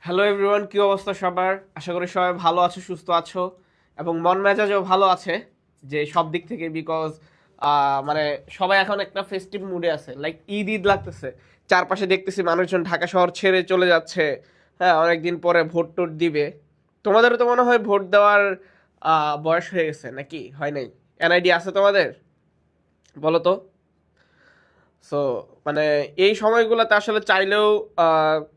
Hello everyone, কি অবস্থা সবার? আশা করি সবাই ভালো আছো, সুস্থ আছো এবং মন মেজাজও ভালো আছে। যে সব দিক থেকে বিকজ মানে সবাই এখন একটা ফেস্টিভ মুডে আছে, লাইক ঈদ ঈদ লাগতেছে। চারপাশে দেখতেছি মানুষজন ঢাকা শহর ছেড়ে চলে যাচ্ছে। হ্যাঁ, অনেকদিন পরে ভোট টোট দিবে। তোমাদেরও তো মনে হয় ভোট দেওয়ার বয়স হয়ে গেছে, নাকি হয় নাই? এনআইডি আছে তোমাদের? বলো তো। সো মানে এই সময়গুলোতে আসলে চাইলেও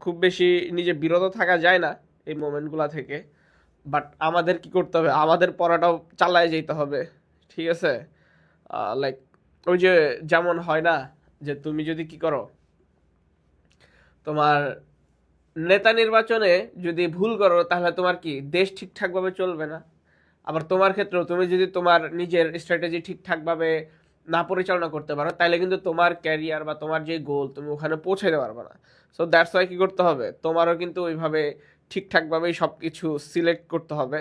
খুব বেশি নিজে বিরত থাকা যায় না এই মোমেন্টগুলো থেকে। বাট আমাদের কি করতে হবে, আমাদের পড়াটাও চালায় যেতে হবে। ঠিক আছে? লাইক ওই যে যেমন হয় না, যে তুমি যদি কি করো, তোমার নেতা নির্বাচনে যদি ভুল করো তাহলে তোমার কি দেশ ঠিকঠাকভাবে চলবে না। আবার তোমার ক্ষেত্রেও তুমি যদি তোমার নিজের স্ট্র্যাটেজি ঠিকঠাকভাবে না পরিচালনা করতে পারো, তাহলে কিন্তু তোমার ক্যারিয়ার বা তোমার যে গোল তুমি ওখানে পৌঁছাতে পারবে না। সো দ্যাটস ওয়াই কি করতে হবে, তোমারও কিন্তু ওইভাবে ঠিকঠাকভাবেই সব কিছু সিলেক্ট করতে হবে।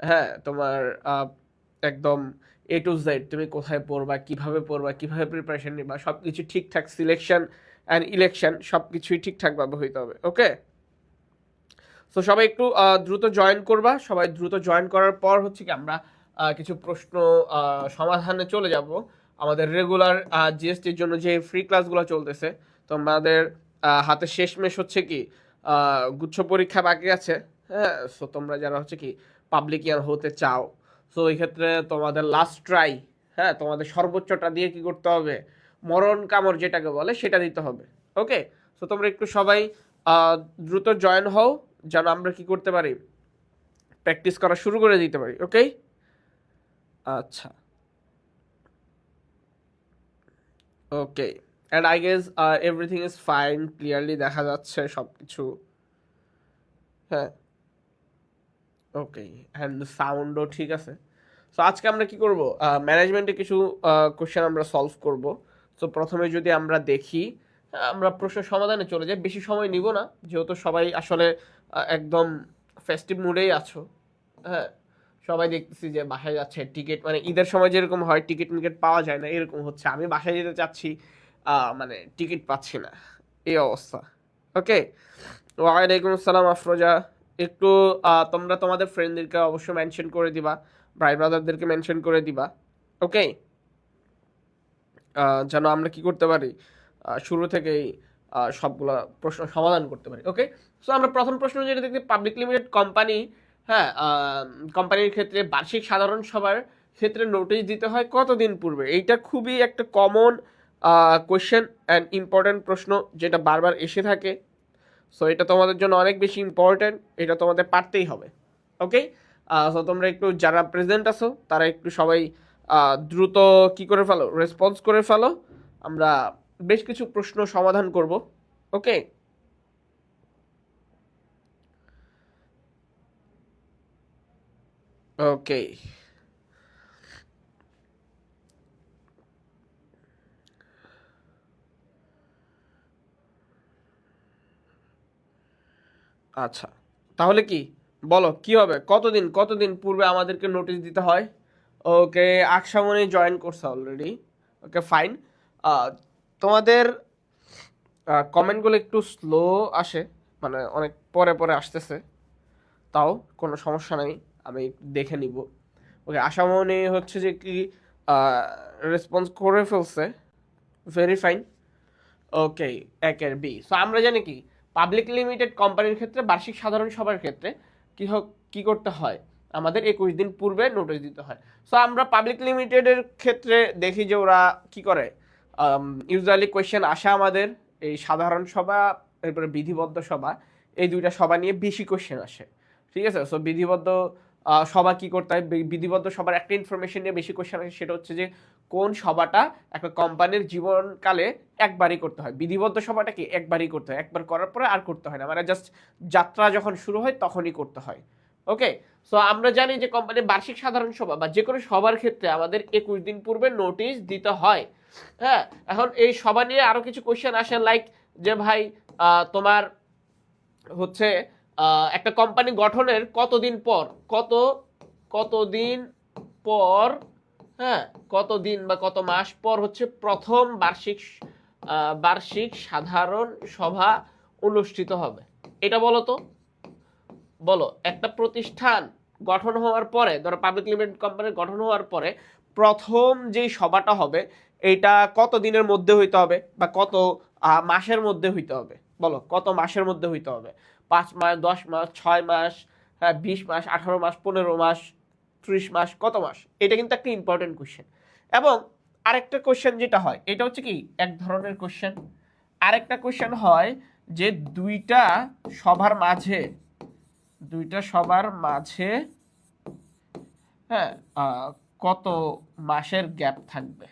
হ্যাঁ, তোমার একদম A to Z তুমি কোথায় পড়বা, কিভাবে প্রিপারেশন নিবা, সব কিছু ঠিকঠাক সিলেকশন অ্যান্ড ইলেকশন সব কিছুই ঠিকঠাকভাবে হইতে হবে। ওকে? তো সবাই একটু দ্রুত জয়েন করবা। সবাই দ্রুত জয়েন করার পর হচ্ছে কি আমরা কিছু প্রশ্ন সমাধানে চলে যাব। আমাদের রেগুলার জিএসটির জন্য যে ফ্রি ক্লাসগুলো চলতেছে, তো আমাদের হাতে শেষমেশ হচ্ছে কি গুচ্ছ পরীক্ষা বাকি আছে। হ্যাঁ, সো তোমরা যারা হচ্ছে কি পাবলিক ইয়ার হতে চাও, সো এই ক্ষেত্রে তোমাদের লাস্ট ট্রাই, হ্যাঁ, তোমাদের সর্বোচ্চটা দিয়ে কি করতে হবে, মরণ কামড় যেটাকে বলে সেটা দিতে হবে। ওকে? সো তোমরা একটু সবাই আহ, দ্রুত জয়েন হও, যেন আমরা কি করতে পারি, প্র্যাকটিস করা শুরু করে দিতে পারি। ওকে? আচ্ছা। Okay, and I guess everything is fine, clearly দেখা যাচ্ছে সব কিছু। হ্যাঁ। ওকে, অ্যান্ড সাউন্ডও ঠিক আছে। সো আজকে আমরা কি করব, ম্যানেজমেন্টে কিছু কোশ্চেন আমরা সলভ করব। সো প্রথমে যদি আমরা দেখি, আমরা প্রশ্ন সমাধানে চলে যাই, বেশি সময় নিব না, যেহেতু সবাই আসলে একদম ফেস্টিভ মুডেই আছো। হ্যাঁ, সবাই দেখতেছি যে বাসায় যাচ্ছে, টিকিট মানে ঈদের সময় যেরকম হয় টিকিট মিকিট পাওয়া যায় না, এরকম হচ্ছে। আমি বাসায় যেতে চাচ্ছি, মানে টিকিট পাচ্ছি না, এই অবস্থা। ওকে। ওয়ালাইকুম আসসালাম আফরোজা। একটু তোমরা তোমাদের ফ্রেন্ডদেরকে অবশ্যই মেনশন করে দিবা, ভাই ব্রাদারদেরকে মেনশন করে দিবা। ওকে? যেন আমরা কি করতে পারি, শুরু থেকেই সবগুলা প্রশ্ন সমাধান করতে পারি। ওকে? সো আমরা প্রথম প্রশ্ন যেটা দেখতে, পাবলিক লিমিটেড কোম্পানি, হ্যাঁ, কোম্পানির ক্ষেত্রে বার্ষিক সাধারণ সভার ক্ষেত্রে নোটিশ দিতে হয় কতদিন পূর্বে? এইটা খুবই একটা কমন কোয়েশ্চেন অ্যান্ড ইম্পর্ট্যান্ট প্রশ্ন, যেটা বারবার এসে থাকে। সো এটা তোমাদের জন্য অনেক বেশি ইম্পর্ট্যান্ট, এটা তোমাদের পারতেই হবে। ওকে? সো তোমরা একটু যারা প্রেজেন্ট আছো তারা একটু সবাই দ্রুত কি করে ফেলো, রেসপন্স করে ফেলো। আমরা বেশ কিছু প্রশ্ন সমাধান করব। ওকে? ওকে। আচ্ছা, তাহলে কি বলো, কি হবে, কতদিন কতদিন পূর্বে আমাদেরকে নোটিশ দিতে হয়? ওকে, আকশামনি জয়েন করছে অলরেডি। ওকে, ফাইন। তোমাদের কমেন্টগুলো একটু স্লো আসে, মানে অনেক পরে পরে আসতেছে। তাও কোনো সমস্যা নাই, আমি দেখে নিব। ওকে, আশামনি হচ্ছে যে কি রেসপন্স করে ফেলছে, ভেরি ফাইন। ওকে, একের বি। সো আমরা জানি কি পাবলিক লিমিটেড কোম্পানির ক্ষেত্রে বার্ষিক সাধারণ সভার ক্ষেত্রে কি কি করতে হয়, আমাদের 21 দিন পূর্বে নোটিশ দিতে হয়। সো আমরা পাবলিক লিমিটেডের ক্ষেত্রে দেখি যে ওরা কি করে, ইউজুয়ালি কোয়েশ্চেন আসে আমাদের এই সাধারণ সভা, এরপরে বিধিবদ্ধ সভা, এই দুইটা সভা নিয়ে বেশি কোয়েশ্চেন আসে। ঠিক আছে? সো বিধিবদ্ধ সভা কি করতে হয়, বিধিবদ্ধ সভার একটা ইনফরমেশন নিয়ে বেশি কোয়েশ্চেন আসে, সেটা হচ্ছে যে কোন সভাটা একটা কোম্পানির জীবনকালে একবারই করতে হয়। বিধিবদ্ধ সভাটা কি একবারই করতে হয়, একবার করার পরে আর করতে হয় না, মানে জাস্ট যাত্রা যখন শুরু হয় তখনই করতে হয়। ওকে? সো আমরা জানি যে কোম্পানির বার্ষিক সাধারণ সভা বা যে কোনো সভার ক্ষেত্রে আমাদের 21 দিন পূর্বে নোটিশ দিতে হয়। হ্যাঁ, এখন এই সভা নিয়ে আরো কিছু কোয়েশ্চেন আসে, লাইক যে ভাই তোমার হচ্ছে একটা কোম্পানি গঠনের কতদিন পর, কতদিন পর, হ্যাঁ, কতদিন বা কত মাস পর হচ্ছে প্রথম বার্ষিক সাধারণ সভা অনুষ্ঠিত হবে, এটা বলো তো। বলো একটা প্রতিষ্ঠান গঠন হওয়ার পরে, ধরো পাবলিক লিমিটেড কোম্পানি গঠন হওয়ার পরে প্রথম যেই সভাটা হবে এটা কত দিনের মধ্যে হইতে হবে বা কত মাসের মধ্যে হইতে হবে? বলো কত মাসের মধ্যে হইতে হবে? 5 মাস, 10 মাস, 6 মাস, 20 মাস, 18 মাস, 15 মাস, 30 মাস, কত মাস? এটা কিন্তু একটা ইম্পর্টেন্ট কোশ্চেন। এবং আরেকটা কোশ্চেন যেটা হয় এটা হচ্ছে কি এক ধরনের কোশ্চেন, আরেকটা কোশ্চেন হয় যে দুইটা সবার মাঝে হ্যাঁ কত মাসের গ্যাপ থাকবে,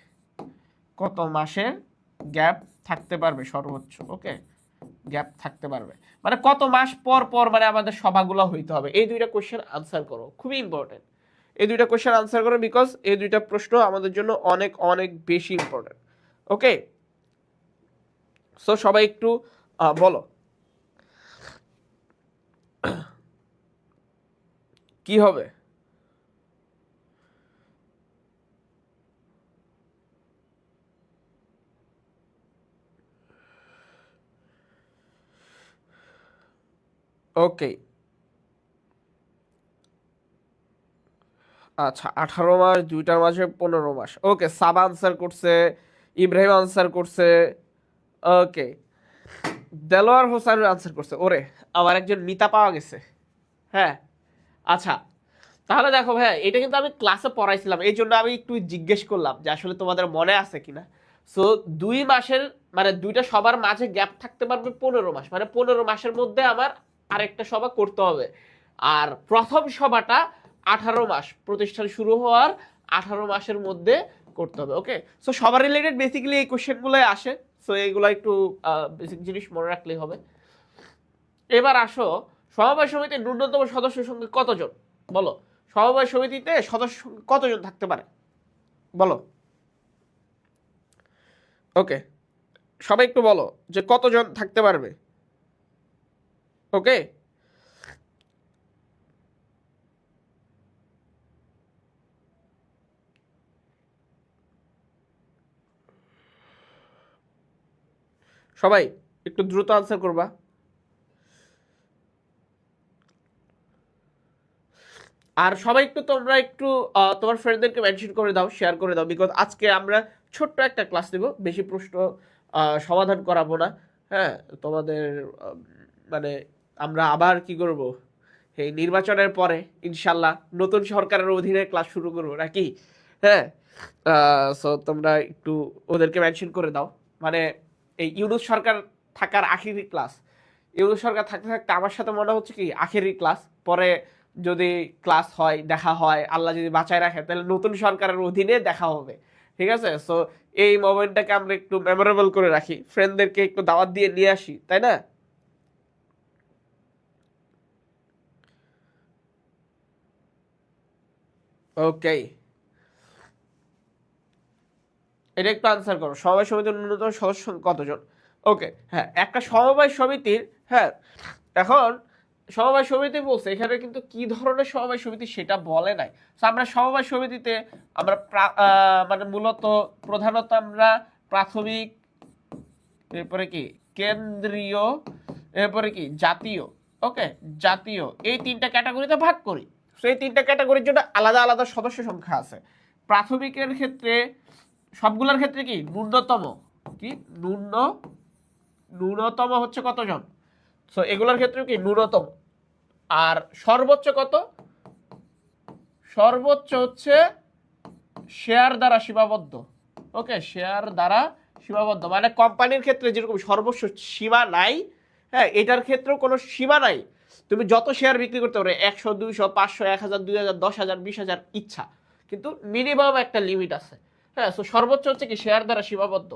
কত মাসের গ্যাপ থাকতে পারবে সর্বোচ্চ, ওকে গ্যাপ থাকতে পারবে, মানে কত মাস পর পর মানে আমাদের সভাগুলো হইতে হবে। এই দুইটা কোশ্চেন আনসার করো, খুবই ইম্পর্টেন্ট। এই দুইটা কোশ্চেন আনসার করো, বিকজ এই দুইটা প্রশ্ন আমাদের জন্য অনেক অনেক বেশি ইম্পর্টেন্ট। ওকে, সো সবাই একটু বলো কি হবে? ওকে, আচ্ছা 18 মাস, দুইটার মাঝে 15 মাস। ওকে, সাবা আনসার করছে, ইব্রাহিম আনসার করছে, ওকে দেলোয়ার হোসেন আনসার করছে। ওরে আমার একজন মিতা পাওয়া গেছে। হ্যাঁ, আচ্ছা তাহলে দেখো ভাই, এটা কিন্তু আমি ক্লাসে পড়াইছিলাম, এই জন্য আমি একটু জিজ্ঞেস করলাম যে আসলে তোমাদের মনে আছে কিনা। সো 2 মাসের মানে দুইটা সবার মাঝে গ্যাপ থাকতে পারবে 15 মাস, মানে 15 মাসের মধ্যে আমার আরেকটা সভা করতে হবে। আর প্রথম সভাটা 18 মাস, প্রতিষ্ঠান শুরু হওয়ার 18 মাসের মধ্যে করতে হবে। ওকে, সো সবার রিলেটেড বেসিক্যালি এই কোশ্চেনগুলোই আসে। সো এইগুলো একটু বেসিক জিনিস মনে রাখলেই হবে। এবার আসো, সমবায় সমিতির ন্যূনতম সদস্যের সংখ্যা কতজন? বলো সমবায় সমিতিতে সদস্য সংখ্যা কতজন থাকতে পারে? বলো। ওকে, সবাই একটু বলো যে কতজন থাকতে পারবে। ওকে, সবাই একটু দ্রুত আনসার করবা। আর সবাই একটু তোমরা একটু তোমার ফ্রেন্ডদেরকে মেনশন করে দাও, শেয়ার করে দাও, বিকজ আজকে আমরা ছোট্ট একটা ক্লাস দেব, বেশি প্রশ্ন সমাধান করাবো না। হ্যাঁ, তোমাদের মানে আমরা আবার কি করব, এই নির্বাচনের পরে ইনশাল্লাহ নতুন সরকারের অধীনে ক্লাস শুরু করবো নাকি? হ্যাঁ, সো তোমরা একটু ওদেরকে মেনশন করে দাও। মানে এই ইউনূস সরকার থাকার আখেরি ক্লাস, ইউনূস সরকার থাকতে থাকতে আমার সাথে মনে হচ্ছে কি আখেরি ক্লাস, পরে যদি ক্লাস হয় দেখা হয়, আল্লাহ যদি বাঁচায় রাখে তাহলে নতুন সরকারের অধীনে দেখা হবে। ঠিক আছে, সো এই মোমেন্টটাকে আমরা একটু মেমোরেবল করে রাখি, ফ্রেন্ডদেরকে একটু দাওয়াত দিয়ে নিয়ে আসি, তাই না? ওকে, এটা একটু আনসার করো, সমবায় সমিতির ন্যূনতম সদস্য সংখ্যা কতজন? ওকে, হ্যাঁ একটা সমবায় সমিতির, হ্যাঁ এখন সমবায় সমিতি বলছে, এখানে কিন্তু কি ধরনের সমবায় সমিতি সেটা বলে নাই। তো আমরা সমবায় সমিতিতে আমরা মানে মূলত প্রধানত আমরা প্রাথমিক, এরপরে কি কেন্দ্রীয়, এরপরে কি জাতীয়, ওকে জাতীয়, এই তিনটা ক্যাটাগরিতে ভাগ করি। তো এই তিনটা ক্যাটাগরির জন্য আলাদা আলাদা সদস্য সংখ্যা আছে। প্রাথমিকের ক্ষেত্রে সবগুলোর ক্ষেত্রে কি ন্যূনতম, কি ন্যূনতম হচ্ছে কতজন? সো এগুলোর ক্ষেত্রে কি ন্যূনতম। আর সর্বোচ্চ কত? সর্বোচ্চ হচ্ছে শেয়ার দ্বারা সীমাবদ্ধ। ওকে, শেয়ার দ্বারা সীমাবদ্ধ মানে কোম্পানির ক্ষেত্রে যেরকম সর্বোচ্চ সীমা নাই, হ্যাঁ এটার ক্ষেত্রেও কোনো সীমা নাই। তুমি যত শেয়ার বিক্রি করতে পারো, 100, 200, 500, 1000, 2000, 10,000, 20,000 ইচ্ছা, কিন্তু মিনিমাম একটা লিমিট আছে। হ্যাঁ, সো সর্বোচ্চ হচ্ছে কি শেয়ার দ্বারা সীমাবদ্ধ।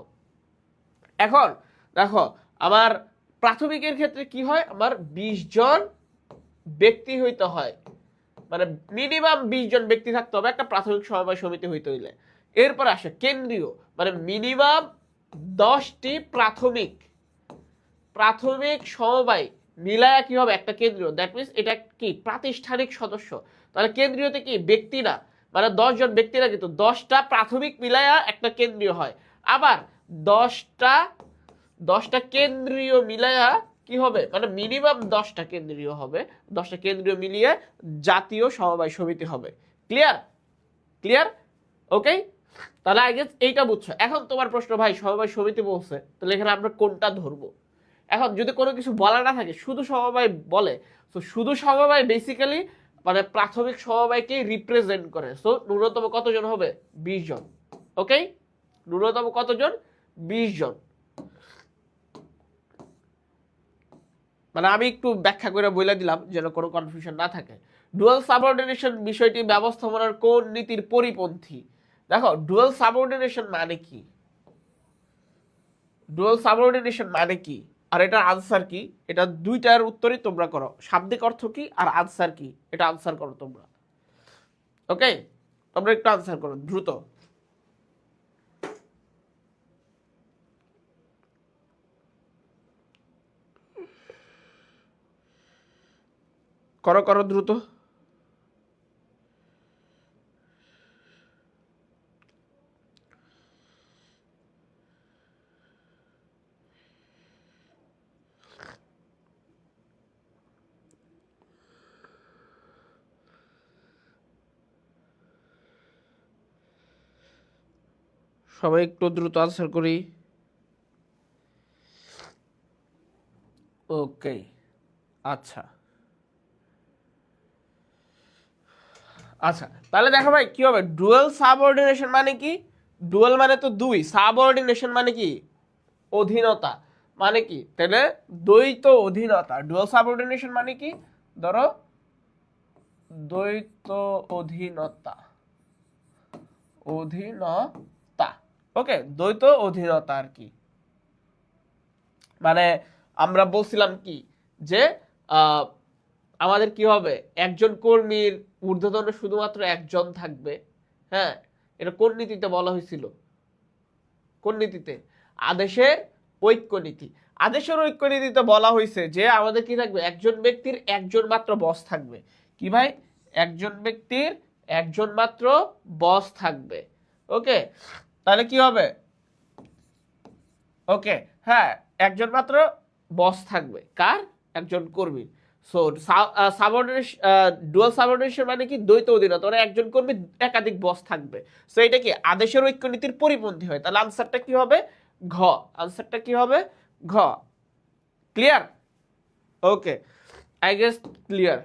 এখন দেখো আমার প্রাথমিকের ক্ষেত্রে কি হয়, আমার 20 জন ব্যক্তি হইতে হয়, মানে মিনিমাম 20 জন ব্যক্তি থাকতে হবে একটা প্রাথমিক সমবায় সমিতি হইতে হইলে। এরপর আসে কেন্দ্রীয়, মানে মিনিমাম 10টি প্রাথমিক প্রাথমিক সমবায় মিলায়া কি হবে একটা কেন্দ্রীয়, দ্যাট মিনস এটা কি প্রাতিষ্ঠানিক সদস্য। তাহলে কেন্দ্রীয়তে কি ব্যক্তি না, মানে 10 জন ব্যক্তি না, কিন্তু 10টা প্রাথমিক মিলায়া একটা কেন্দ্রীয় হয়। আবার 10টা কেন্দ্রীয় মিলায়া কি হবে, মানে মিনিমাম 10টা কেন্দ্রীয় হবে, 10টা কেন্দ্রীয় মিলিয়ে জাতীয় সমবায় সমিতি হবে। ক্লিয়ার? ক্লিয়ার? ওকে, তাহলে আই গেস এইটা বুঝছো। এখন তোমার প্রশ্ন, ভাই সমবায় সমিতি বলছে, তাহলে এখানে আমরা কোনটা ধরবো? এখন যদি কোনো কিছু বলা না থাকে, শুধু সমবায় বলে, তো শুধু সমবায় বেসিক্যালি মানে প্রাথমিক সমবায়কে রিপ্রেজেন্ট করে। সো ন্যূনতম কতজন হবে? 20 জন। ওকে, ন্যূনতম কতজন? 20 জন। মানে আমি একটু ব্যাখ্যা করে বলে দিলাম যেন কোনো কনফিউশন না থাকে। ডুয়াল সাবঅর্ডিনেশন বিষয়টি ব্যবস্থাপনার কোন নীতির পরিপন্থী? দেখো, ডুয়াল সাবঅর্ডিনেশন মানে কি, ডুয়াল সাবঅর্ডিনেশন মানে কি, আর এটার আনসার কি, এটা দুইটার উত্তরই তোমরা করো। শাব্দিক অর্থ কি আর আনসার কি, এটা আনসার করো তোমরা। ওকে, তোমরা একটু আনসার করো দ্রুত। করো করো দ্রুত। সবাই একটু দ্রুত আনসার করি। ওকে, আচ্ছা আচ্ছা, তাহলে দেখো ভাই কি হবে, ডুয়াল সাবঅর্ডিনেশন মানে কি? ডুয়াল মানে তো দুই, সাবঅর্ডিনেশন মানে কি? অধীনতা। মানে কি তাহলে? দ্বৈত অধীনতা। ডুয়াল সাবঅর্ডিনেশন মানে কি? ধরো দ্বৈত অধীনতা, অধীনতা। ওকে, দ্বৈত অধীনতা আর কি, মানে আমরা বলছিলাম কি যে আহ, আমাদের কি হবে, একজন কর্মীর ঊর্ধ্বতন শুধুমাত্র একজন থাকবে। হ্যাঁ, এটা কোন নীতিতে বলা হয়েছিল? কোন নীতিতে? আদেশের ঐক্য নীতি। আদেশের ঐক্য নীতিতে বলা হয়েছে যে আমাদের কি থাকবে, একজন ব্যক্তির একজন মাত্র বস থাকবে। কি ভাই? একজন ব্যক্তির একজন মাত্র বস থাকবে। ওকে, তাহলে কি হবে? ওকে, হ্যাঁ, একজন মাত্র বস থাকবে, কার? একজন কর্মীর। সো সাবঅর্ডিনেশন, ডুয়াল সাবঅর্ডিনেশন মানে কি? দ্বৈত অধীনতা, মানে একজন কর্মীর একাধিক বস থাকবে। সো এটা কি আদেশের ঐক্য নীতির পরিপন্থী হয়। তাহলে আনসারটা কি হবে? ঘ। আনসারটা কি হবে? ঘ। Clear? Okay, I guess clear.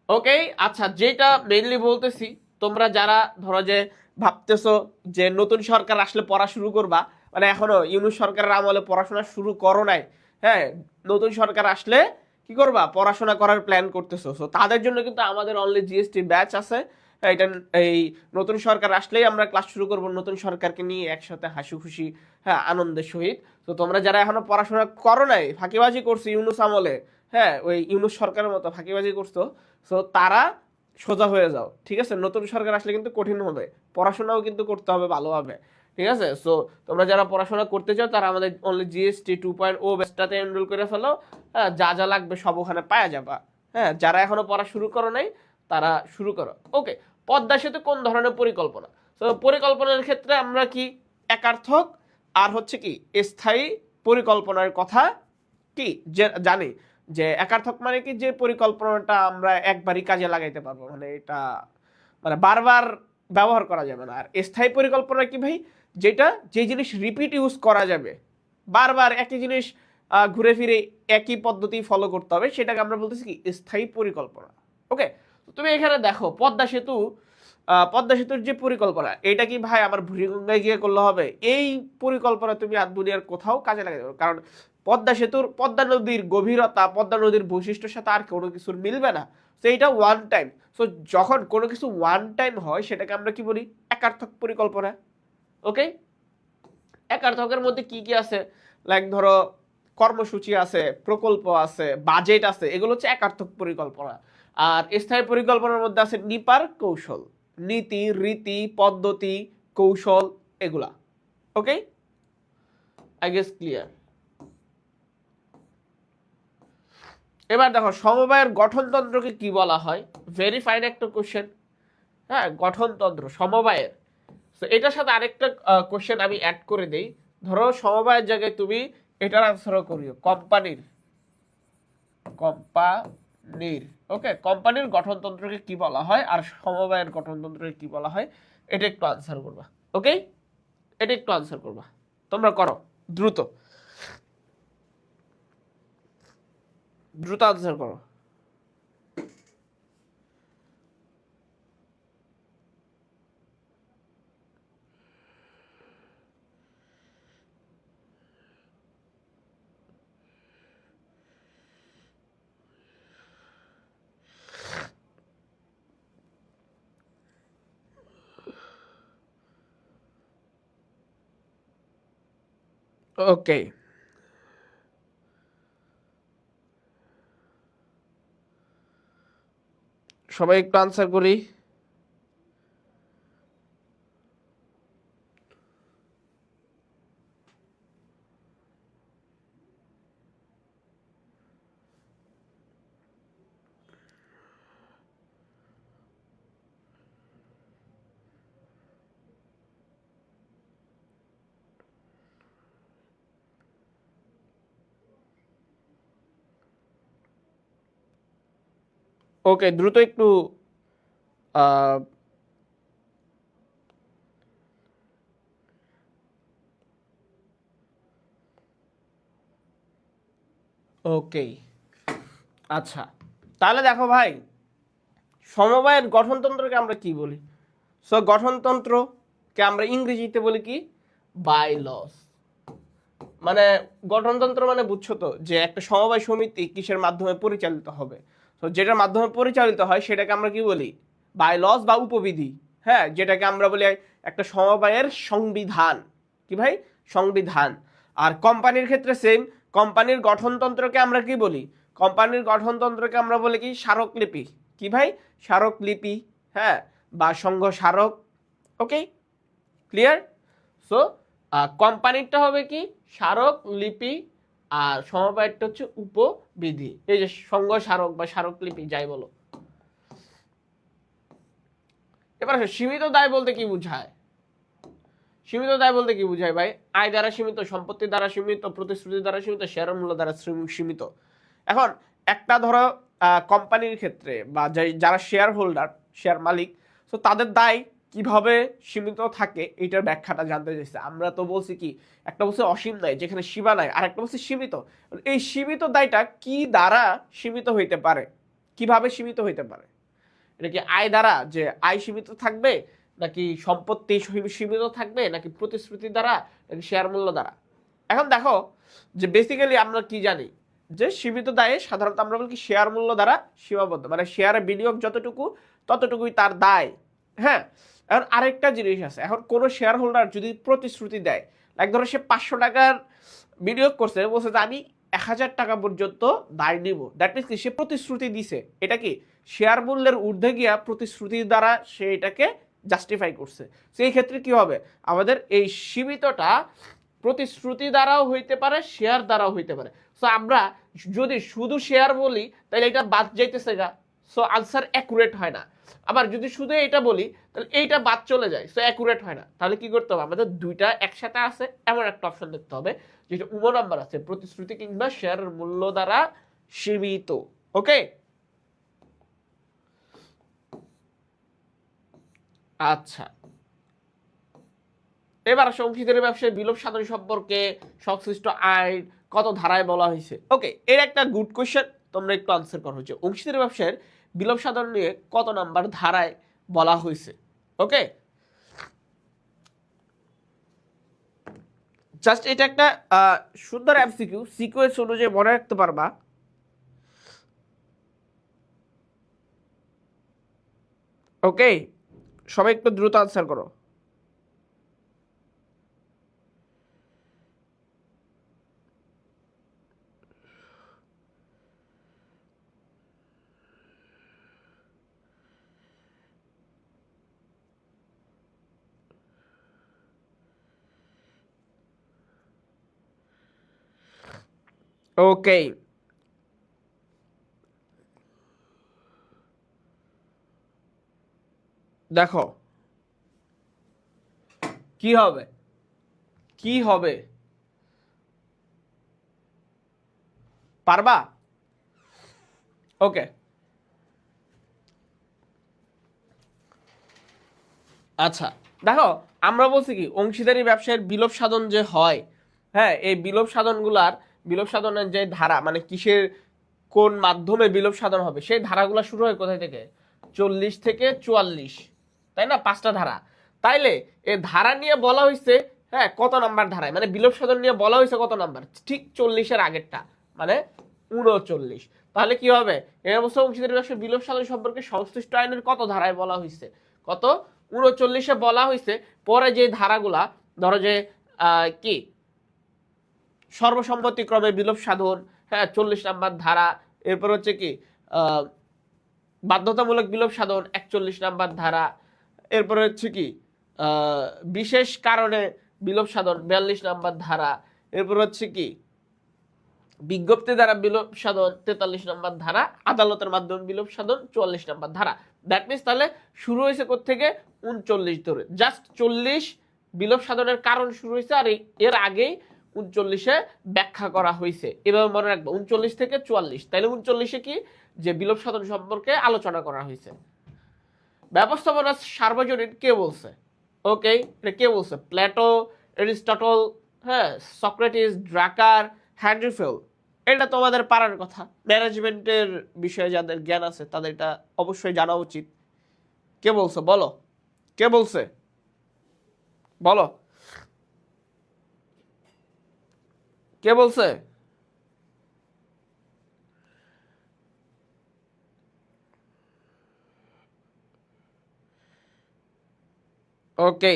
Okay, আচ্ছা, যেটা মেইনলি বলতেছি, তোমরা যারা ধরো যে ভাবতেছো যে নতুন সরকার আসলে পড়া শুরু করবা, মানে এখনো ইউনূস সরকারের আমলে পড়াশোনা শুরু করো নাই, হ্যাঁ, নতুন সরকার আসলে কি করবা, পড়াশোনা করার প্ল্যান করতেছো, সো তাদের জন্য কিন্তু আমাদের অনলি জিএসটি ব্যাচ আছে। হ্যাঁ, এটা এই নতুন সরকার আসলেই আমরা ক্লাস শুরু করব নতুন সরকারকে নিয়ে একসাথে হাসি খুশি, হ্যাঁ, আনন্দের সহিত। তো তোমরা যারা এখনো পড়াশোনা করো নাই, ফাঁকিবাজি করছো ইউনূস আমলে, হ্যাঁ, ওই ইউনূস সরকারের মতো ফাঁকিবাজি করছো, সো তারা সোজা হয়ে যাও, ঠিক আছে? নতুন সরকার আসলে কিন্তু কঠিন হবে, পড়াশোনাও কিন্তু করতে হবে ভালোভাবে, ঠিক আছে? সো তোমরা যারা পড়াশোনা করতে চাও তারা আমাদের অনলি জিএসটি 2.0 ব্যাচটাতে এনরোল করে ফেলো। হ্যাঁ, যা যা লাগবে সব ওখানে পাওয়া যাবা। হ্যাঁ, যারা এখনো পড়া শুরু করো নাই তারা শুরু করো। ওকে, পদ্মা সেতু কোন ধরনের পরিকল্পনা? তো পরিকল্পনার ক্ষেত্রে আমরা কি একার্থক আর হচ্ছে কি স্থায়ী পরিকল্পনার কথা কি যে জানি, যে একার্থক মানে কি, যে পরিকল্পনাটা আমরা একবারই কাজে লাগাইতে পারবো, মানে এটা মানে বারবার ব্যবহার করা যাবে না। আর স্থায়ী পরিকল্পনা কি ভাই? যেটা যে জিনিস রিপিট ইউজ করা যাবে, বারবার একই জিনিস ঘুরে ফিরে একই পদ্ধতি ফলো করতে হবে, সেটাকে আমরা বলতেছি কি স্থায়ী পরিকল্পনা। ওকে, তুমি এখানে দেখো পদ্মা সেতু, পদ্মা সেতুর যে পরিকল্পনা, এটা কি ভাই আমার বুড়িগঙ্গায় গিয়ে করলে হবে? এই পরিকল্পনা তুমি আর দুনিয়ার কোথাও কাজে লাগাতে পারবে, কারণ পদ্মা সেতুর, পদ্মা নদীর গভীরতা, পদ্মা নদীর বৈশিষ্ট্যের সাথে আর কোনো কিছুর মিলবে না। তো এইটা ওয়ান টাইম। সো যখন কোনো কিছু ওয়ান টাইম হয় সেটাকে আমরা কি বলি? একার্থক পরিকল্পনা। ওকে, একার্থকের মধ্যে কি কি আছে? লাইক ধরো কর্মসূচি আছে, প্রকল্প আছে, বাজেট আছে, এগুলো হচ্ছে একার্থক পরিকল্পনা। আর স্থায়ী পরিকল্পনার মধ্যে আছে নিপার কৌশল, নীতি, রীতি, পদ্ধতি, কৌশল, এগুলা। ওকে, আই গেস ক্লিয়ার। এবার দেখো সমবায়ের গঠনতন্ত্রকে কি বলা হয়? ভেরি ফাইন একটা কোশ্চেন। হ্যাঁ, গঠনতন্ত্র সমবায়ের। তো এটার সাথে আরেকটা কোশ্চেন আমি অ্যাড করে দেই, ধরো সমবায়ের জায়গায় তুমি এটার আনসারও করিও, কোম্পানির। কোম্পানির ওকে, কোম্পানির গঠনতন্ত্রকে কি বলা হয় আর সমবায়ের গঠনতন্ত্রকে কি বলা হয়, এটা একটু আনসার করবা। ওকে, এটা একটু আনসার করবা, তোমরা করো দ্রুত, দ্রুত আনসার করো। ওকে, সবাই একটু আনসার করি। ওকে, দ্রুত একটু আহ, ওকে, আচ্ছা, তাহলে দেখো ভাই, সমবায়ের গঠনতন্ত্রকে আমরা কি বলি? সো গঠনতন্ত্রকে আমরা ইংরেজিতে বলি কি? বাইলস। মানে গঠনতন্ত্র মানে বুঝছো তো, যে একটা সমবায় সমিতি কিসের মাধ্যমে পরিচালিত হবে, তো যেটার মাধ্যমে পরিচালিত হয় সেটাকে আমরা কি বলি? বাইলস বা উপবিধি। হ্যাঁ, যেটাকে আমরা বলি একটা সমবায়ের সংবিধান। কি ভাই? সংবিধান। আর কোম্পানির ক্ষেত্রে সেম, কোম্পানির গঠনতন্ত্রকে আমরা কি বলি? কোম্পানির গঠনতন্ত্রকে আমরা বলি কি? স্মারকলিপি। কি ভাই? স্মারকলিপি। হ্যাঁ, বা সংঘ স্মারক। ওকে, ক্লিয়ার? সো কোম্পানিরটা হবে কি? স্মারক লিপি, আর সমবায়টা হচ্ছে উপবিধি। এই যে সংঘ স্মারক বা স্মারকলিপি যাই বলো। এবার সীমিত দায় বলতে কি বুঝায়? সীমিত দায় বলতে কি বুঝায় ভাই? আয় দ্বারা সীমিত, সম্পত্তি দ্বারা সীমিত, প্রতিশ্রুতি দ্বারা সীমিত, শেয়ার মূল্য দ্বারা সীমিত। এখন একটা ধরো কোম্পানির ক্ষেত্রে বা যারা শেয়ার হোল্ডার, শেয়ার মালিক, তো তাদের দায় কিভাবে সীমিত থাকে এটার ব্যাখ্যাটা জানতে চাইছে। আমরা তো বলছি কি, একটা বলছে অসীম দায় যেখানে সীমা নাই, আর একটা বলছে সীমিত। এই সীমিত দায়টা কি দ্বারা সীমিত হইতে পারে, কিভাবে সীমিত হইতে পারে? এটা কি আয় দ্বারা, যে আয় সীমিত থাকবে, নাকি সম্পত্তি সীমিত থাকবে, নাকি প্রতিশ্রুতি দ্বারা, নাকি শেয়ার মূল্য দ্বারা? এখন দেখো যে বেসিক্যালি আমরা কি জানি, যে সীমিত দায়ে সাধারণত আমরা বলি কি শেয়ার মূল্য দ্বারা সীমাবদ্ধ, মানে শেয়ারে বিনিয়োগ যতটুকু ততটুকুই তার দায়। হ্যাঁ, এখন আরেকটা জিনিস আছে, এখন কোনো শেয়ার হোল্ডার যদি প্রতিশ্রুতি দেয়, লাইক ধরো সে 500 টাকার বিনিয়োগ করছে, বলছে যে আমি 1000 টাকা পর্যন্ত দায় নিব, দ্যাট মিনস কি সে প্রতিশ্রুতি দিছে, এটা কি শেয়ার মূল্যের ঊর্ধ্বে গিয়া প্রতিশ্রুতির দ্বারা সে এটাকে জাস্টিফাই করছে। সেই ক্ষেত্রে কি হবে, আমাদের এই সীমিতটা প্রতিশ্রুতি দ্বারাও হইতে পারে, শেয়ার দ্বারাও হইতে পারে। সো আমরা যদি শুধু শেয়ার বলি তাহলে এটা বাদ যাইতেছে গা, সো আনসার অ্যাকুরেট হয় না। আবার যদি শুধু এটা বলি তাহলে এইটা বাদ চলে যায়, সো অ্যাকুরেট হয় না। তাহলে কি করতে হবে, আমাদের দুইটা একসাথে আছে এমন একটা অপশন দেখতে হবে যেটা উভয় নাম্বার আছে, প্রতিশ্রুতি কিংবা শেয়ারের মূল্য দ্বারা সীমিত। ওকে, আচ্ছা, এবার আসে অংশীদারি ব্যবসায় বিলোপ সাধন সম্পর্কে সংশ্লিষ্ট আইন কত ধারায় বলা হয়েছে। ওকে, এর একটা গুড কোয়েশ্চেন, তোমরা একটু আনসার করা হচ্ছে, অংশীদারি ব্যবসায়ের বিলোপ সাধন নিয়ে কত নাম্বার ধারায় বলা হয়েছে। ওকে, জাস্ট এটা একটা সুন্দর এমসিকিউ, সিকোয়েন্স অনুযায়ী মনে রাখতে পারবা। ওকে, সবাই একটু দ্রুত আনসার করো। ওকে, দেখো কি হবে, কি হবে? পারবা? ওকে, আচ্ছা দেখো, আমরা বলছি কি অংশীদারি ব্যবসায়ের বিলোপ সাধন যে হয়, হ্যাঁ এই বিলোপ সাধনের যে ধারা, মানে কিসের কোন মাধ্যমে বিলোপ সাধন হবে, সেই ধারাগুলো শুরু হয় কোথায় থেকে? 40 থেকে 44, তাই না? 5টা ধারা। তাইলে এই ধারা নিয়ে বলা হয়েছে, হ্যাঁ কত নাম্বার ধারায়, মানে বিলোপ সাধন নিয়ে বলা হয়েছে কত নাম্বার? ঠিক 40-এর আগেরটা, মানে 39। তাহলে কি হবে? এই অবস্থা অংশীদারি ব্যবসার বিলোপ সাধন সম্পর্কে সংশ্লিষ্ট আইনের কত ধারায় বলা হয়েছে? কত? 39-এ বলা হয়েছে। পরে যে ধারাগুলা, ধরো যে কি সর্বসম্মতিক্রমে বিলোপ সাধন, হ্যাঁ 40 নাম্বার ধারা। এরপর হচ্ছে কি বাধ্যতামূলক বিলোপ সাধন 41 নাম্বার ধারা। এরপরে হচ্ছে কি বিশেষ কারণে বিলোপ সাধন 42 নাম্বার ধারা। এরপর হচ্ছে কি বিজ্ঞপ্তি দ্বারা বিলোপ সাধন 43 নম্বর ধারা, আদালতের মাধ্যমে বিলোপ সাধন 44 নম্বর ধারা। দ্যাট মিনস তাহলে শুরু হয়েছে কোত্থেকে? 39 ধরে, জাস্ট 40 বিলোপ সাধনের কারণ শুরু হয়েছে, আর এর আগেই 39-এ ব্যাখ্যা করা হয়েছে। এভাবে মনে রাখবো 39 থেকে 44, তাহলে 39-এ কি যে বিলোপ সাধন সম্পর্কে আলোচনা করা হয়েছে। ব্যবস্থাপনা সার্বজনীন কে বলছে? ওকে, এটা কে বলছে? প্লেটো, এরিস্টটল, হ্যাঁ সক্রেটিস, ড্রাকার, হেনরি ফেল। এটা তোমাদের পারার কথা, ম্যানেজমেন্টের বিষয়ে যাদের জ্ঞান আছে তাদের এটা অবশ্যই জানা উচিত। কে বলছে বলো? কে বলছে বলো? কে বলছে? ওকে,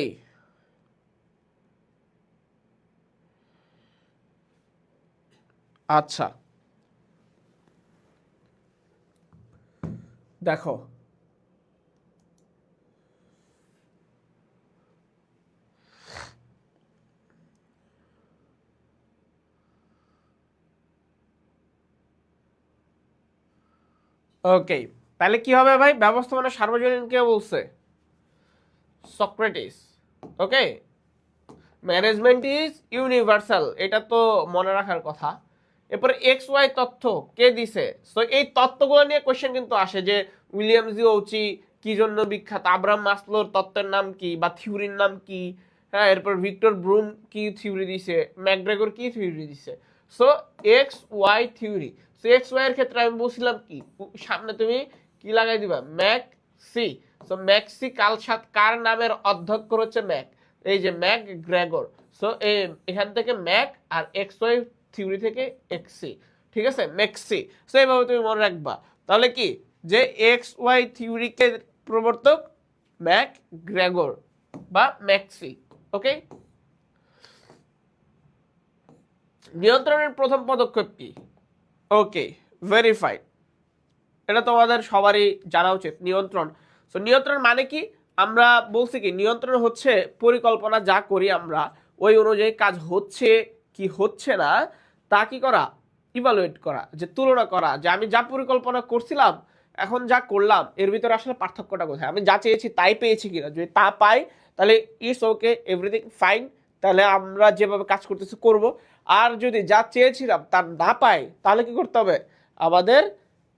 আচ্ছা দেখো, ওকে তাহলে কি হবে ভাই? ব্যবস্থাপনা সার্বজনীন কে বলছে? Socrates. Okay, management is universal, এটা তো মনে রাখার কথা। এরপরে এক্স ওয়াই তথ্য কে দিছে? সো এই তত্ত্বগুলো নিয়ে কোশ্চেন কিন্তু আসে, যে উইলিয়াম জি ওচি কি জন্য বিখ্যাত, আব্রাহাম মাসলোর তত্ত্বের নাম কি বা থিওরির নাম কি, হ্যাঁ এরপর ভিক্টর ব্রুম কি থিওরি দিছে, ম্যাকগ্রেগর কি থিওরি দিছে। So X Y theory. So X Y এর ক্ষেত্রে আমি বলছিলাম কি, সামনে তুমি কি লাগাই দিবা? ম্যাক সি। সো ম্যাক্সি কার নামের অধ্যক্ষ হচ্ছে ম্যাক, এই যে ম্যাক গ্রেগর। সো এখান থেকে ম্যাক আর এক্স ওয়াই থিওরি থেকে এক্সি, ঠিক আছে ম্যাক্সি। সো এইভাবে তুমি মনে রাখবা। তাহলে কি যে এক্স ওয়াই থিওরিকে প্রবর্তক ম্যাক গ্রেগর বা ম্যাক্সি। ওকে, নিয়ন্ত্রণের প্রথম পদক্ষেপ কি? ওকে, ভেরিফাইড, এটা তোমাদের সবারই জানা উচিত। নিয়ন্ত্রণ, তো নিয়ন্ত্রণ মানে কি? আমরা বলছি কি নিয়ন্ত্রণ হচ্ছে পরিকল্পনা যা করি আমরা, ওই অনুযায়ী কাজ হচ্ছে কি হচ্ছে না তা কি করা? ইভালুয়েট করা, যে তুলনা করা, যে আমি যা পরিকল্পনা করছিলাম এখন যা করলাম এর ভিতরে আসলে পার্থক্যটা কোথায়, আমি যা চেয়েছি তাই পেয়েছি কিনা। যদি তা পাই তাহলে ইটস ওকে, এভরিথিং ফাইন, তাহলে আমরা যেভাবে কাজ করতেছি করব। আর যদি যা চেয়েছিলাম তা না পাই তাহলে কি করতে হবে? আমাদের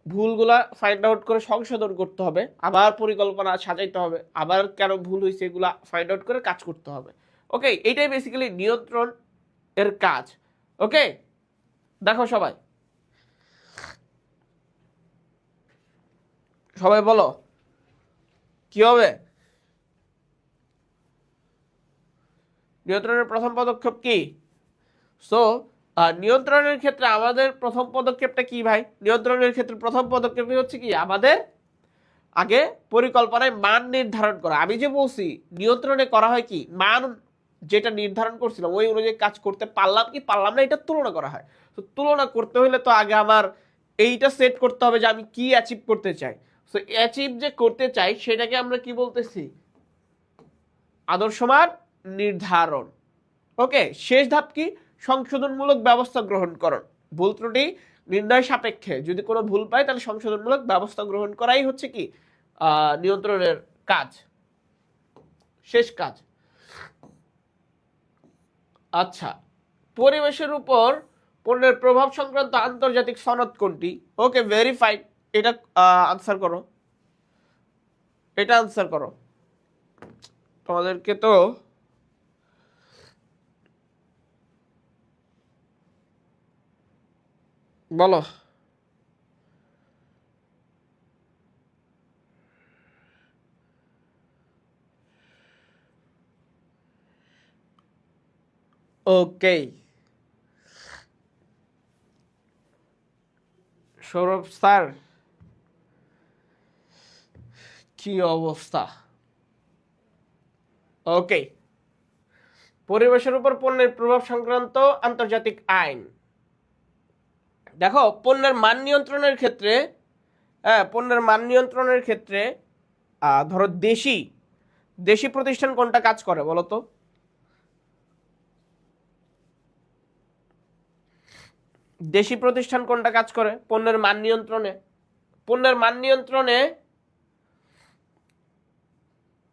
ভুলগুলা ফাইন্ড আউট করে সংশোধন করতে হবে, আবার পরিকল্পনা সাজাইতে হবে, আবার কেন ভুল হয়েছে এগুলা ফাইন্ড আউট করে কাজ করতে হবে। ওকে, এটাই বেসিক্যালি নিয়ন্ত্রণ এর কাজ। ওকে, দেখো সবাই, সবাই বলো কি হবে? নিয়ন্ত্রণের প্রথম পদক্ষেপ কি? সো নিয়ন্ত্রণের ক্ষেত্রে আমাদের প্রথম পদক্ষেপটা কি ভাই? নিয়ন্ত্রণের ক্ষেত্রে প্রথম পদক্ষেপই হচ্ছে কি, আমাদের আগে পরিকল্পনায় মান নির্ধারণ করা। আমি যে বলছি নিয়ন্ত্রণে করা হয় কি, মান যেটা নির্ধারণ করছিলাম ওই অনুযায়ী কাজ করতে পারলাম কি পারলাম না, এটা তুলনা করা হয়। তো তুলনা করতে হলে তো আগে আমার এইটা সেট করতে হবে যে আমি কি অ্যাচিভ করতে চাই। তো অ্যাচিভ যে করতে চাই সেটাকে আমরা কি বলতেছি? আদর্শ মান নির্ধারণ। ওকে, শেষ ধাপ কি? সংশোধনমূলক ব্যবস্থা গ্রহণ করণ। ভুল ত্রুটি নির্ণয় সাপেক্ষে যদি কোনো ভুল পায় তাহলে সংশোধনমূলক ব্যবস্থা গ্রহণ করাই হচ্ছে কি নিয়ন্ত্রণের কাজ, শেষ কাজ। আচ্ছা, পরিবেশের উপর পণ্যের প্রভাব সংক্রান্ত আন্তর্জাতিক সনদ কোনটি? ওকে, ভেরিফাইড। এটা আনসার করো, এটা আনসার করো। তোমাদেরকে তো বলো। ওকে, সৌরভ স্যার, কি অবস্থা? ওকে, পরিবেশের উপর পণ্যের প্রভাব সংক্রান্ত আন্তর্জাতিক আইন। দেখো, পণ্যের মান নিয়ন্ত্রণের ক্ষেত্রে, পণ্যের মান নিয়ন্ত্রণের ক্ষেত্রে ধরো দেশি দেশি প্রতিষ্ঠান কোনটা কাজ করে বলো তো? দেশি প্রতিষ্ঠান কোনটা কাজ করে পণ্যের মান নিয়ন্ত্রণে? পণ্যের মান নিয়ন্ত্রণে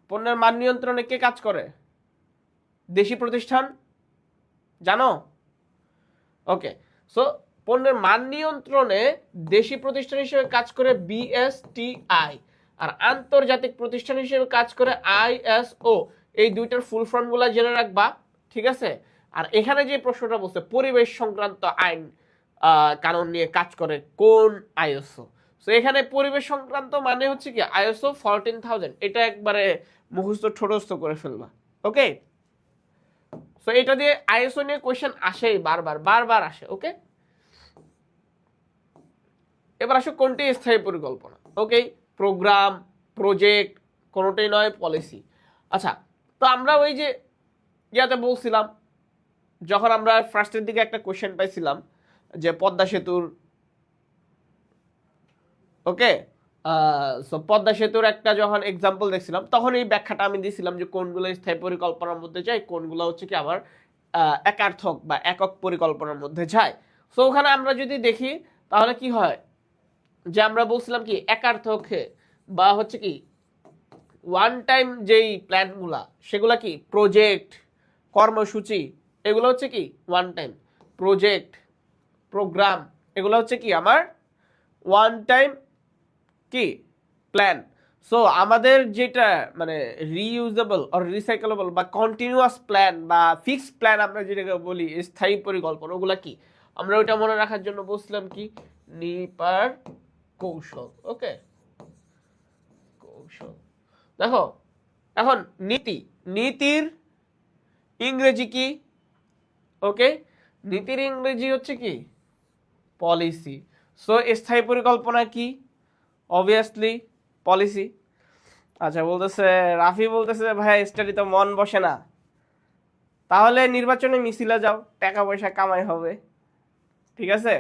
পণ্যের মান নিয়ন্ত্রণে কে কাজ করে? দেশি প্রতিষ্ঠান, জানো? ওকে, সো পণ্যের মান নিয়ন্ত্রণে দেশি প্রতিষ্ঠান হিসেবে কাজ করে বিএসটিআই, আর আন্তর্জাতিক প্রতিষ্ঠান হিসেবে কাজ করে আইএসও। এই দুইটার ফুল ফর্মগুলো জেনে রাখবা, ঠিক আছে? আর এখানে যে প্রশ্নটা বলছে পরিবেশ সংক্রান্ত আইন কানুন নিয়ে কাজ করে কোন আইএসও, সো এখানে পরিবেশ সংক্রান্ত মানে হচ্ছে কি আইএসও 14000। এটা একবারে মুখস্থ ঠোঁটস্থ করে ফেলবা। ওকে, সো এটা দিয়ে আইএসও নিয়ে কোয়েশ্চেন আসেই, বারবার বারবার আসে। ওকে, এবার আসো কোনটি স্থায়ী পরিকল্পনা? ওকে, প্রোগ্রাম, প্রজেক্ট, কোনোটাই নয় পলিসি। আচ্ছা, তো আমরা ওই যে ইয়াতে বলছিলাম, যখন আমরা ফার্স্টের দিকে একটা কোয়েশ্চেন পাইছিলাম যে পদ্মা সেতুর, ওকে, সো পদ্মা সেতুর একটা যখন এক্সাম্পল দেখছিলাম তখন এই ব্যাখ্যাটা আমি দিয়েছিলাম যে কোনগুলো স্থায়ী পরিকল্পনার মধ্যে যায়, কোনগুলো হচ্ছে কি আমার একার্থক বা একক পরিকল্পনার মধ্যে যায়। সো ওখানে আমরা যদি দেখি তাহলে কি হয়, যে আমরা বলছিলাম কি একার্থকে বা হচ্ছে কি ওয়ান টাইম যেই প্ল্যানগুলা সেগুলা কি প্রজেক্ট, কর্মসূচি, এগুলো হচ্ছে কি ওয়ান টাইম। প্রজেক্ট, প্রোগ্রাম, এগুলো হচ্ছে কি আমার ওয়ান টাইম কি প্ল্যান। সো আমাদের যেটা মানে রিইউজেবল আর রিসাইকেলেবল বা কন্টিনিউয়াস প্ল্যান বা ফিক্সড প্ল্যান আমরা যেটাকে বলি স্থায়ী পরিকল্পনা, ওগুলা কি আমরা ওইটা মনে রাখার জন্য বলছিলাম কি নিপার কৌশল। ওকে, কৌশল। দেখো এখন নীতি, নীতির ইংরেজি কি? ওকে, নীতির ইংরেজি হচ্ছে কি পলিসি। সো স্থায়ী পরিকল্পনা কি? Obviously policy. আচ্ছা, বলতেছে রাফি বলতেছে ভাই স্টাডি তো মন বসে না, তাহলে নির্বাচনে মিছিলে যাও, টাকা পয়সা কামাই হবে। ঠিক আছে,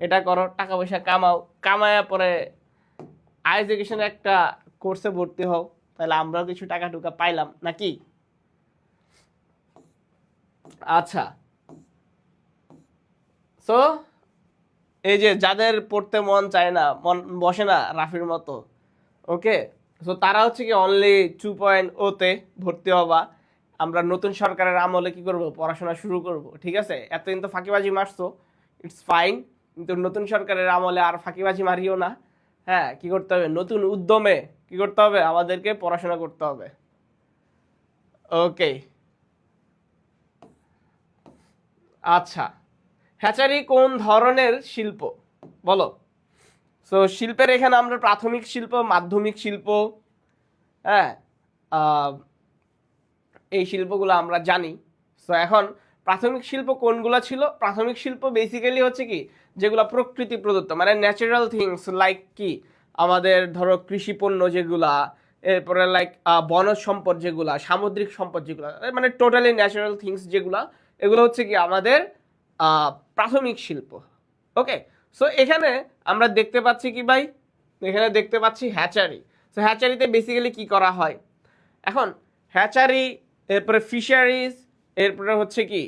এটা করো, টাকা পয়সা কামাও, কামায়া পরে হাই এডুকেশনে একটা কোর্সে ভর্তি হও, তাহলে আমরাও কিছু টাকা টুকা পাইলাম নাকি? আচ্ছা, সো এই যে যাদের পড়তে মন চায় না, মন বসে না রাফির মতো, ওকে, সো তারা হচ্ছে কি অনলি 2.0-তে ভর্তি হবা। আমরা নতুন সরকারের আমলে কি করব, পড়াশোনা শুরু করব। ঠিক আছে, এতদিন তো ফাঁকিবাজি মারছো, ইটস ফাইন, কিন্তু নতুন সরকারের আমলে আর ফাঁকিবাজি মারিও না। হ্যাঁ, কি করতে হবে, নতুন উদ্যমে কি করতে হবে, আমাদেরকে পড়াশোনা করতে হবে। ওকে, আচ্ছা, হ্যাচারি কোন ধরনের শিল্প বলো? সো শিল্পের এখানে আমরা প্রাথমিক শিল্প, মাধ্যমিক শিল্প, হ্যাঁ, এই শিল্পগুলো আমরা জানি। সো এখন প্রাথমিক শিল্প কোনগুলো ছিল? প্রাথমিক শিল্প বেসিক্যালি হচ্ছে কি যেগুলো প্রকৃতি প্রদত্ত, মানে ন্যাচারাল থিংস, লাইক কি আমাদের ধরো কৃষি পণ্য যেগুলা, এরপরে লাইক বনজ সম্পদ যেগুলা, সামুদ্রিক সম্পদ যেগুলা, মানে টোটালি ন্যাচারাল থিংস যেগুলা, এগুলো হচ্ছে কি আমাদের প্রাথমিক শিল্প। ওকে, সো এখানে আমরা দেখতে পাচ্ছি কি ভাই, এখানে দেখতে পাচ্ছি হ্যাচারি। সো হ্যাচারিতে বেসিক্যালি কি করা হয়? এখন হ্যাচারি, এরপরে ফিশারিজ, এরপরে হচ্ছে কি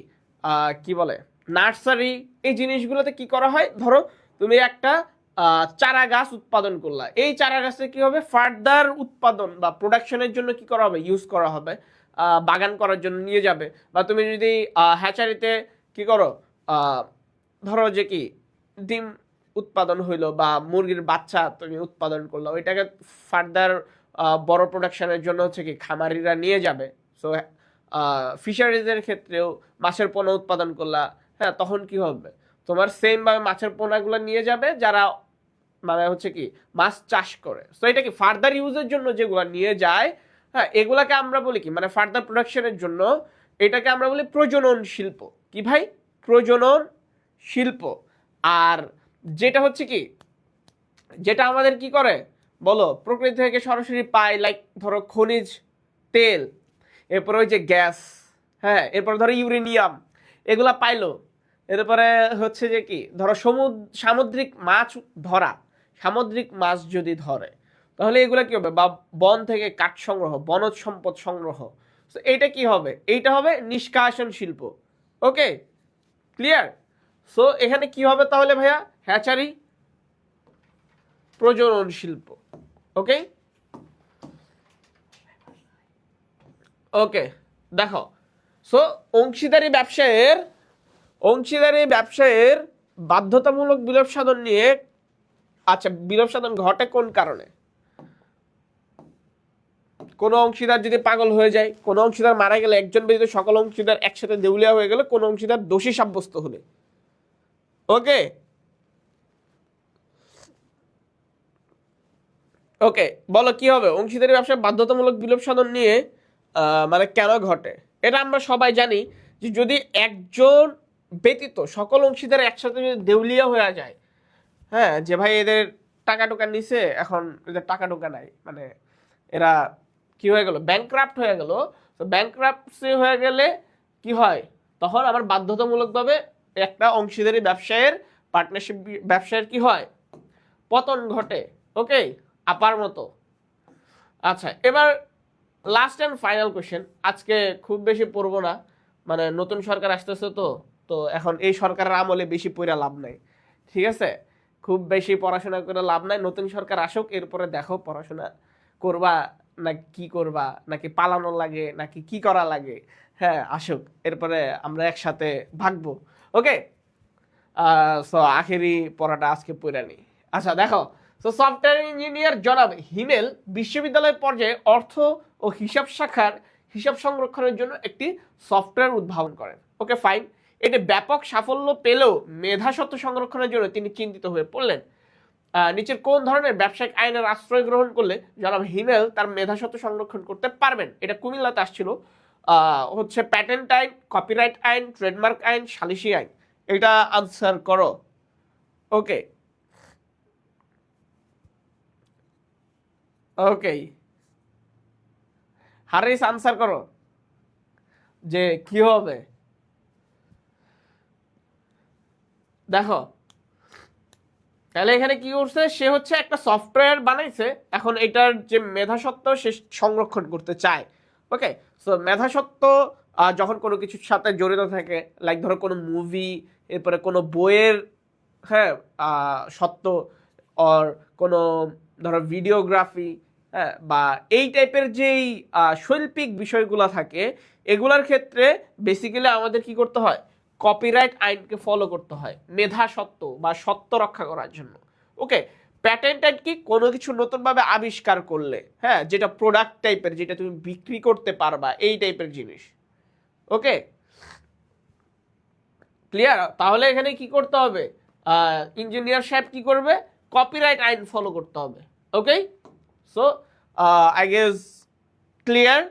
কি বলে নার্সারি, এই জিনিসগুলোতে কি করা হয়, ধরো তুমি একটা চারা গাছ উৎপাদন করলা, এই চারা গাছে কি হবে ফার্দার উৎপাদন বা প্রোডাকশনের জন্য কি করা হবে, ইউজ করা হবে বাগান করার জন্য নিয়ে যাবে, বা তুমি যদি হ্যাচারিতে কি করো, ধরো যে কি ডিম উৎপাদন হইলো বা মুরগির বাচ্চা তুমি উৎপাদন করলো, ওইটাকে ফার্দার বড় প্রোডাকশনের জন্য হচ্ছে কি খামারিরা নিয়ে যাবে। সো ফিশারিজের ক্ষেত্রেও মাছের পোনা উৎপাদন করলা, হ্যাঁ, তখন কি হবে, তোমার সেম ভাবে মাছের পোনাগুলো নিয়ে যাবে যারা মানে হচ্ছে কি মাছ চাষ করে। তো এটা কি ফার্দার ইউজের জন্য যেগুলো নিয়ে যায়, হ্যাঁ, এগুলাকে আমরা বলি কি মানে ফার্দার প্রোডাকশনের জন্য, এটাকে আমরা বলি প্রজনন শিল্প। কি ভাই? প্রজনন শিল্প। আর যেটা হচ্ছে কি, যেটা আমাদের কি করে বলো, প্রকৃতি থেকে সরাসরি পাই, লাইক ধরো খনিজ তেল, এরপরে ওই যে গ্যাস, হ্যাঁ, এরপর ধরো ইউরেনিয়াম, এগুলা পাইলো। এরপরে হচ্ছে যে কি ধরো সামুদ্রিক মাছ ধরা, সামুদ্রিক মাছ যদি ধরে তাহলে এগুলা কি হবে, বা বন থেকে কাঠ সংগ্রহ, বনজ সম্পদ সংগ্রহ, তো এইটা কি হবে, এইটা হবে নিষ্কাশন শিল্প। ওকে, ক্লিয়ার? সো এখানে কি হবে তাহলে ভাইয়া, হ্যাচারি, প্রজনন শিল্প। ওকে ওকে, দেখো, সো অংশীদারি ব্যবসায়ের বাধ্যতামূলক বিলোপ সাধন নিয়ে, আচ্ছা, বিলোপ সাধন ঘটে কোন কারণে? কোন অংশীদার যদি পাগল হয়ে যায়, কোন অংশীদার মারা গেলে, একজন ব্যতীত সকল অংশীদার একসাথে দেউলিয়া হয়ে গেলে, কোন অংশীদার দোষী সাব্যস্ত হলে। ওকে ওকে, বলো কি হবে অংশীদারি ব্যবসায় বাধ্যতামূলক বিলোপ সাধন নিয়ে, মানে কেন ঘটে? এটা আমরা সবাই জানি যে যদি একজন ব্যতীত সকল অংশীদার একসাথে যদি দেউলিয়া হয়ে যায়, হ্যাঁ, যে ভাই এদের টাকা টুকা নিছে, এখন এদের টাকা টুকা নাই, মানে এরা কি হয়ে গেল, ব্যাংক্রাফট হয়ে গেল। তো ব্যাংক্রাফটসি হয়ে গেলে কি হয়, তখন আমার বাধ্যতামূলকভাবে একটা অংশীদারি ব্যবসায়ের, পার্টনারশিপ ব্যবসায়ের কি হয়, পতন ঘটে। ওকে, আপার মতো। আচ্ছা, এবার লাস্ট অ্যান্ড ফাইনাল কোশ্চেন, আজকে খুব বেশি পড়বো না, মানে নতুন সরকার আসতেছে, তো তো এখন এই সরকারের আমলে বেশি পড়া লাভ নাই, ঠিক আছে? খুব বেশি পড়াশোনা করে লাভ নাই, নতুন সরকার আসুক, এরপরে দেখো পড়াশোনা করবা না কি করবা, নাকি পালানো লাগে, নাকি কি করা লাগে, হ্যাঁ, আসুক, এরপরে আমরা একসাথে ভাগবো। ওকে, সো আখেরি পড়াটা আজকে পড়ে নি। আচ্ছা দেখো, তো সফটওয়্যার ইঞ্জিনিয়ার জনাব হিমেল বিশ্ববিদ্যালয় পর্যায়ে অর্থ ও হিসাব শাখার হিসাব সংরক্ষণের জন্য একটি সফটওয়্যার উদ্ভাবন করেন। ওকে ফাইন, এটি ব্যাপক সাফল্য পেলেও মেধাস্বত্ব সংরক্ষণের জন্য তিনি চিন্তিত হয়ে পড়লেন। নিচের কোন ধরনের ব্যবসায়িক আইনের আশ্রয় গ্রহণ করলে জনাব হিমেল তার মেধাস্বত্ব সংরক্ষণ করতে পারবেন? এটা কুমিল্লাতে আসছিল। হচ্ছে প্যাটেন্ট আইন, কপিরাইট আইন, ট্রেডমার্ক আইন, সালিসি আইন। এটা আনসার করো। ওকে ওকে, হারিস আনসার করো যে কি হবে। দেখো, তাহলে এখানে কি করছে, সে হচ্ছে একটা সফটওয়্যার বানাইছে, এখন এটার যে মেধাস্বত্ব সে সংরক্ষণ করতে চায়। ওকে, সো মেধাস্বত্ব যখন কোনো কিছুর সাথে জড়িত থাকে, লাইক ধরো কোনো মুভি, এরপরে কোনো বইয়ের, হ্যাঁ, সত্য, অর কোনো ধরো ভিডিওগ্রাফি, হ্যাঁ, বা এই টাইপের যেই শৈল্পিক বিষয়গুলো থাকে, এগুলার ক্ষেত্রে বেসিক্যালি আমাদের কি করতে হয়, কপিরাইট আইনকে ফলো করতে হয় মেধা সত্ত্ব বা সত্ত্ব রক্ষা করার জন্য। ওকে, প্যাটেন্ট আইন কি, কোনো কিছু নতুনভাবে আবিষ্কার করলে, হ্যাঁ, যেটা প্রোডাক্ট টাইপের, যেটা তুমি বিক্রি করতে পারবা, এই টাইপের জিনিস। ওকে, ক্লিয়ার? তাহলে এখানে কি করতে হবে, ইঞ্জিনিয়ার সাহেব কি করবে, কপিরাইট আইন ফলো করতে হবে। Okay, so I guess clear.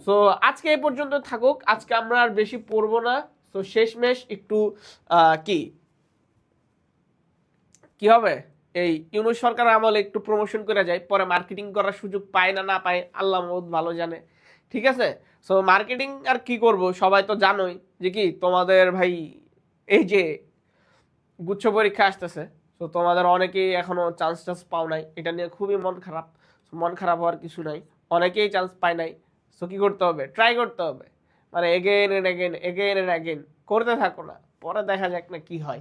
So আজকে এই পর্যন্ত থাকুক, আজকে আমরা আর বেশি পড়বো না। তো শেষমেশ একটু কি কি হবে, এই ইউনূস সরকার আমলে একটু প্রমোশন করে যায়, পরে মার্কেটিং করার সুযোগ পায় না, না পায় আল্লাহ বহুত ভালো জানে, ঠিক আছে? সো মার্কেটিং আর কি করব, সবাই তো জানোই যে কি তোমাদের ভাই এই যে গুচ্ছ পরীক্ষা আসতেছে, তো তোমাদের অনেকেই এখনো চান্স টান্স পাও নাই, এটা নিয়ে খুবই মন খারাপ। মন খারাপ হওয়ার কিছু নাই, অনেকেই চান্স পায় নাই। সো কি করতে হবে, ট্রাই করতে হবে, মানে again and again, again and again করতে থাকো না, পরে দেখা যাক না কি হয়।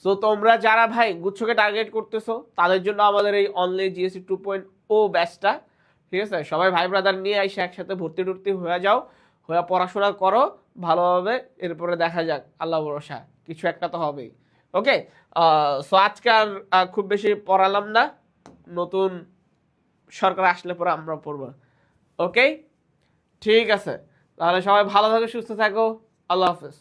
সো তোমরা যারা ভাই গুচ্ছকে টার্গেট করতেছো, তাদের জন্য আমাদের এই অনলাইন জিএসসি 2.0 ব্যাচটা, ঠিক আছে, সবাই ভাই ব্রাদার নিয়ে এসে একসাথে ভর্তি টর্তি হয়ে যাও, হয়ে পড়াশোনা করো ভালোভাবে, এরপরে দেখা যাক, আল্লাহ ভরসা কিছু একটা তো হবেই। ওকে, সো আজকে আর খুব বেশি পড়ালাম না, নতুন সরকার আসলে পরে আমরা পড়বো। ওকে, ঠিক আছে, তাহলে সবাই ভালো থাকো, সুস্থ থাকো, আল্লাহ হাফেজ।